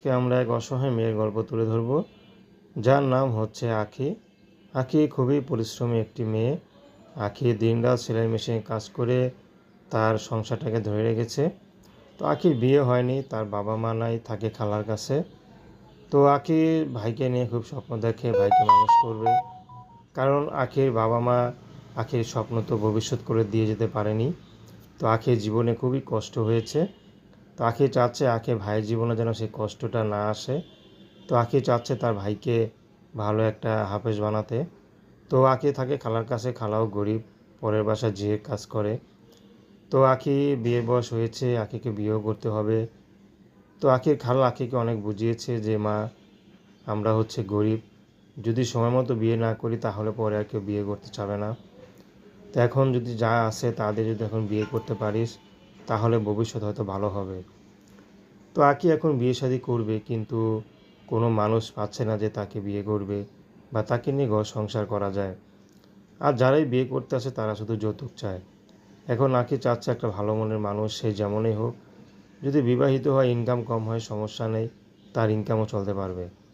আমরা এক অসহায় মেয়ের গল্প তুলে ধরব, যার নাম হচ্ছে আঁখি। আঁখি খুবই পরিশ্রমী একটি মেয়ে। আঁখি দিনরাত সেলাই মেশিনে কাজ করে তার সংসারটাকে ধরে রেখেছে। তো আঁখির বিয়ে হয়নি, তার বাবা মা নাই, থাকে খালার কাছে। তো আঁখি ভাইকে নিয়ে খুব স্বপ্ন দেখে ভাইকে মানুষ করবে, কারণ আঁখির বাবা মা আঁখির স্বপ্ন তো ভবিষ্যৎ করে দিয়ে যেতে পারেনি। তো আঁখির জীবনে খুবই কষ্ট হয়েছে। তো আঁখি চাচ্ছে আঁখির ভাইয়ের জীবনে যেন সেই কষ্টটা না আসে। তো আঁখি চাচ্ছে তার ভাইকে ভালো একটা হাফেজ বানাতে। তো আঁখি থাকে খালার কাছে, খালাও গরিব, পরের বাসায় যেয়ে কাজ করে। তো আঁখি বিয়ের বয়স হয়েছে, আঁখিকে বিয়েও করতে হবে। তো আঁখির খালা আঁখিকে অনেক বুঝিয়েছে যে মা, আমরা হচ্ছে গরিব, যদি সময় মতো বিয়ে না করি তাহলে পরে আর কেউ বিয়ে করতে চাবে না। তো এখন যদি যা আছে তাদের যদি এখন বিয়ে করতে পারিস তাহলে ভবিষ্যৎ হয়তো ভালো হবে। তো আঁখি এখন বিয়ে শাদী করবে, কিন্তু কোনো মানুষ পাচ্ছে না যে তাকে বিয়ে করবে বা তাকে নিয়ে ঘর সংসার করা যায়। আর যারাই বিয়ে করতে আসে তারা শুধু যৌতুক চায়। এখন আঁখি চাচ্ছে একটা ভালো মনের মানুষ, সে যেমনই হোক, যদি বিবাহিত হয়, ইনকাম কম হয় সমস্যা নেই, তার ইনকামও চলতে পারবে।